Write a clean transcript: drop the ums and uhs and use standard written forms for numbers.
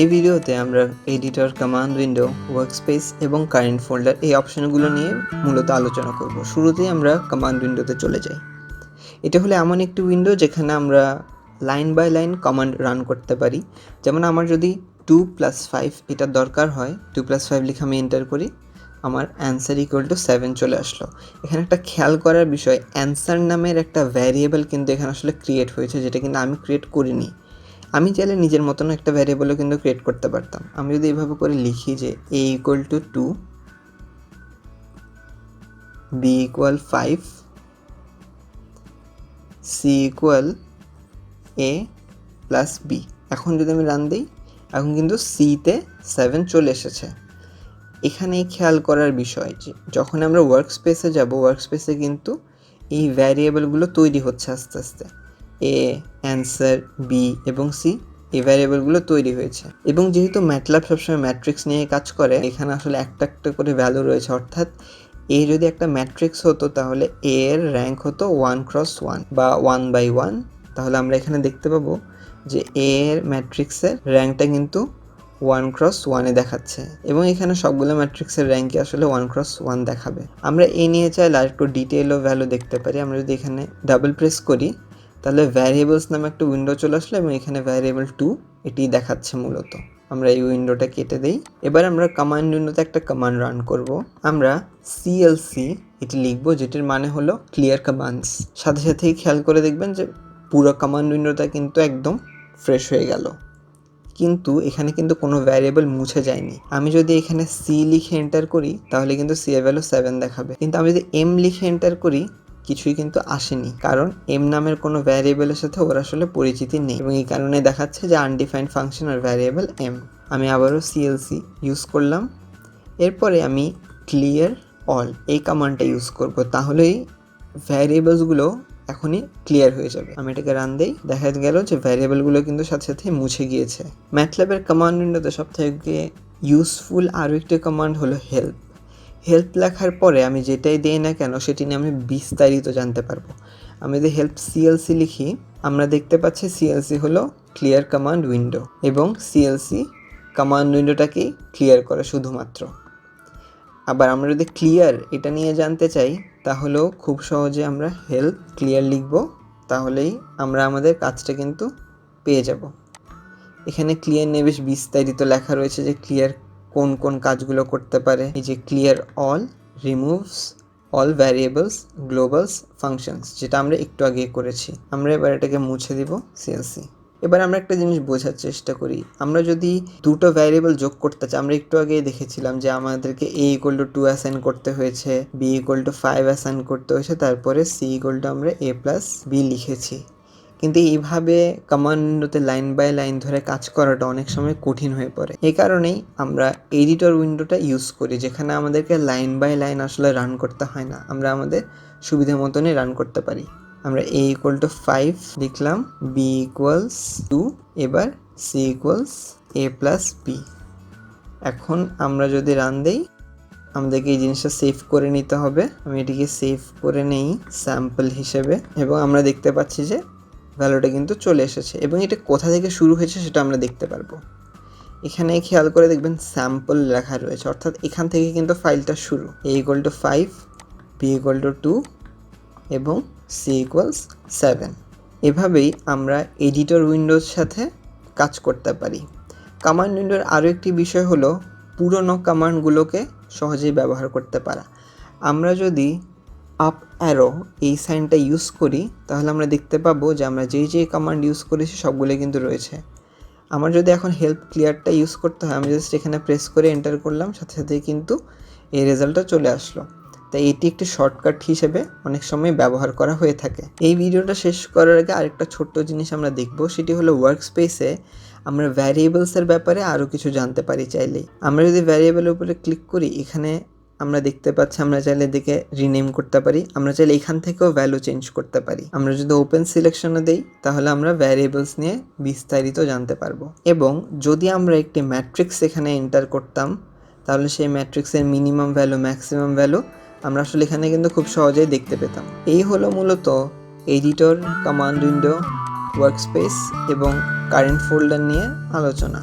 এই ভিডিওতে আমরা এডিটর, কমান্ড উইন্ডো, ওয়ার্কস্পেস এবং কারেন্ট ফোল্ডার এই অপশনগুলো নিয়ে মূলত আলোচনা করব। শুরুতেই আমরা কমান্ড উইন্ডোতে চলে যাই। এটা হলো এমন একটি উইন্ডো যেখানে আমরা line by line command run করতে পারি। যেমন আমার যদি 2+5 এটা দরকার হয়, 2+5 লিখে আমি এন্টার করি, আমার অ্যান্সার = 7 চলে আসলো। এখানে একটা খেয়াল করার বিষয়, অ্যান্সার নামের একটা ভ্যারিয়েবল কিন্তু এখানে আসলে ক্রিয়েট হয়েছে, যেটা কিন্তু আমি ক্রিয়েট করিনি। আমি চাইলে নিজের মতন একটা ভ্যারিয়েবলও কিন্তু ক্রিয়েট করতে পারতাম। আমি যদি এইভাবে করে লিখি যে a = 2, b = 5, c = a + b। এখন যদি আমি রান দিই, এখন কিন্তু c-তে 7 চলে এসেছে। এখানে খেয়াল করার বিষয় যে যখন আমরা ওয়ার্কস্পেসে যাব, ওয়ার্কস্পেসে কিন্তু এই ভ্যারিয়েবলগুলো তৈরি হচ্ছে আস্তে আস্তে। a, অ্যান্সার, b এবং c এই ভ্যারিয়েবলগুলো তৈরি হয়েছে। এবং যেহেতু ম্যাটল্যাব সবসময় ম্যাট্রিক্স নিয়ে কাজ করে, এখানে আসলে একটা একটা করে ভ্যালু রয়েছে। অর্থাৎ a যদি একটা ম্যাট্রিক্স হতো, তাহলে a এর র্যাঙ্ক হতো 1x1 বা 1/1। তাহলে আমরা এখানে দেখতে পাবো যে a এর ম্যাট্রিক্সের র্যাঙ্কটা কিন্তু 1x1-এ দেখাচ্ছে, এবং এখানে সবগুলো ম্যাট্রিক্সের র্যাঙ্কই আসলে 1x1 দেখাবে। আমরা এ নিয়ে চাইলে আর একটু ডিটেলও ভ্যালু দেখতে পারি। আমরা যদি এখানে ডাবল প্রেস করি, তাহলে ভ্যারিয়েবলস নামে একটা উইন্ডো চলে আসলো, এবং এখানে ভ্যারিয়েবল 2 এটি দেখাচ্ছে মূলত। আমরা এই উইন্ডোটা কেটে দেই। এবার আমরা কমান্ড উইন্ডোতে একটা কমান্ড রান করব। আমরা CLC এটি লিখব, যেটির মানে হলো ক্লিয়ার কমান্ডস। সাথে সাথেই খেয়াল করে দেখবেন যে পুরো কমান্ড উইন্ডোটা কিন্তু একদম ফ্রেশ হয়ে গেল, কিন্তু এখানে কিন্তু কোনো ভ্যারিয়েবল মুছে যায়নি। আমি যদি এখানে c লিখে এন্টার করি, তাহলে কিন্তু c এর ভ্যালু 7 দেখাবে। কিন্তু আমি যদি m লিখে এন্টার করি, কিছুই কিন্তু আসেনি, কারণ m নামের কোনো ভ্যারিয়েবলের সাথে ওর আসলে পরিচিতি নেই, এবং এই কারণে দেখাচ্ছে যে আনডিফাইন্ড ফাংশন আর ভ্যারিয়েবল m। আমি আবারও CLC ইউজ করলাম। এরপরে আমি ক্লিয়ার অল এই কমান্ডটা ইউজ করব, তাহলেই ভ্যারিয়েবলসগুলো এখনই ক্লিয়ার হয়ে যাবে। আমি এটাকে রান দেই, দেখা গেল যে ভ্যারিয়েবলগুলো কিন্তু সাথে সাথে মুছে গিয়েছে। ম্যাটল্যাবের কমান্ড উইন্ডোতে সবথেকে ইউজফুল আরও একটি কমান্ড হলো হেল্প। হেল্প লেখার পরে আমি যেটাই দিই না কেন, সেটি নিয়ে আমি বিস্তারিত জানতে পারবো। আমি যদি হেল্প CLC লিখি, আমরা দেখতে পাচ্ছি CLC হলো ক্লিয়ার কমান্ড উইন্ডো, এবং CLC কমান্ড উইন্ডোটাকেই ক্লিয়ার করে শুধুমাত্র। আবার আমরা যদি ক্লিয়ার এটা নিয়ে জানতে চাই, তাহলেও খুব সহজে আমরা হেল্প ক্লিয়ার লিখব, তাহলেই আমরা আমাদের কাজটা কিন্তু পেয়ে যাব। এখানে ক্লিয়ার নিয়ে বেশ বিস্তারিত লেখা রয়েছে যে ক্লিয়ার কোন কোন কাজগুলো করতে পারে। এই যে clear all removes all variables globals functions, যেটা আমরা একটু আগে করেছি। আমরা এবার এটাকে মুছে দিব CLC। এবার আমরা একটা জিনিস বোঝার চেষ্টা করি। আমরা যদি দুটো ভ্যারিয়েবল যোগ করতে চাই, আমরা একটু আগেই দেখেছিলাম যে আমাদেরকে a = 2 অ্যাসাইন করতে হয়েছে, b = 5 অ্যাসাইন করতে হয়েছে, তারপরে c = আমরা a + b লিখেছি। কিন্তু এইভাবে কমান্ড উইন্ডোতে লাইন বাই লাইন ধরে কাজ করাটা অনেক সময় কঠিন হয়ে পড়ে। এই কারণেই আমরা এডিটর উইন্ডোটা ইউজ করি, যেখানে আমাদেরকে লাইন বাই লাইন আসলে রান করতে হয় না, আমরা আমাদের সুবিধা মতনই রান করতে পারি। আমরা a = 5 লিখলাম, b = 2, এবার c = a + b। এখন আমরা যদি রান দেই, আমাদেরকে এই জিনিসটা সেভ করে নিতে হবে। আমি এটিকে সেভ করে নেই স্যাম্পল হিসেবে, এবং আমরা দেখতে পাচ্ছি যে ভ্যালুটা কিন্তু চলে এসেছে, এবং এটা কোথা থেকে শুরু হয়েছে সেটা আমরা দেখতে পারবো। এখানে খেয়াল করে দেখবেন স্যাম্পল লেখা রয়েছে, অর্থাৎ এখান থেকে কিন্তু ফাইলটা শুরু। a = 5, b = 2 এবং c = 7। এভাবেই আমরা এডিটর উইন্ডোর সাথে কাজ করতে পারি। কমান্ড উইন্ডোর আরও একটি বিষয় হলো পুরনো কমান্ডগুলোকে সহজেই ব্যবহার করতে পারা। আমরা যদি আপ অ্যারো এই সাইনটা ইউজ করি, তাহলে আমরা দেখতে পাবো যে আমরা যেই কমান্ড ইউজ করেছি সবগুলো কিন্তু রয়েছে। আমার যদি এখন হেল্প ক্লিয়ারটা ইউজ করতে হয়, আমি জাস্ট এখানে প্রেস করে এন্টার করলাম, সাথে সাথেই কিন্তু এই রেজাল্টটা চলে আসলো। তাই এটি একটি শর্টকাট হিসেবে অনেক সময় ব্যবহার করা হয়ে থাকে। এই ভিডিওটা শেষ করার আগে আরেকটা ছোট্ট জিনিস আমরা দেখব, সেটি হলো ওয়ার্কস্পেসে আমরা ভ্যারিয়েবলসের ব্যাপারে আরও কিছু জানতে পারি চাইলেই। আমরা যদি ভ্যারিয়েবলের উপরে ক্লিক করি, এখানে আমরা দেখতে পাচ্ছি আমরা চাইলে এদিকে রিনেম করতে পারি, আমরা চাইলে এখান থেকেও ভ্যালু চেঞ্জ করতে পারি। আমরা যদি ওপেন সিলেকশনে দেই, তাহলে আমরা ভ্যারিয়েবলস নিয়ে বিস্তারিত জানতে পারবো। এবং যদি আমরা একটি ম্যাট্রিক্স এখানে এন্টার করতাম, তাহলে সেই ম্যাট্রিক্সের মিনিমাম ভ্যালু, ম্যাক্সিমাম ভ্যালু আমরা আসলে এখানে কিন্তু খুব সহজেই দেখতে পেতাম। এই হলো মূলত এডিটর, কমান্ড উইন্ডো, ওয়ার্কস্পেস এবং কারেন্ট ফোল্ডার নিয়ে আলোচনা।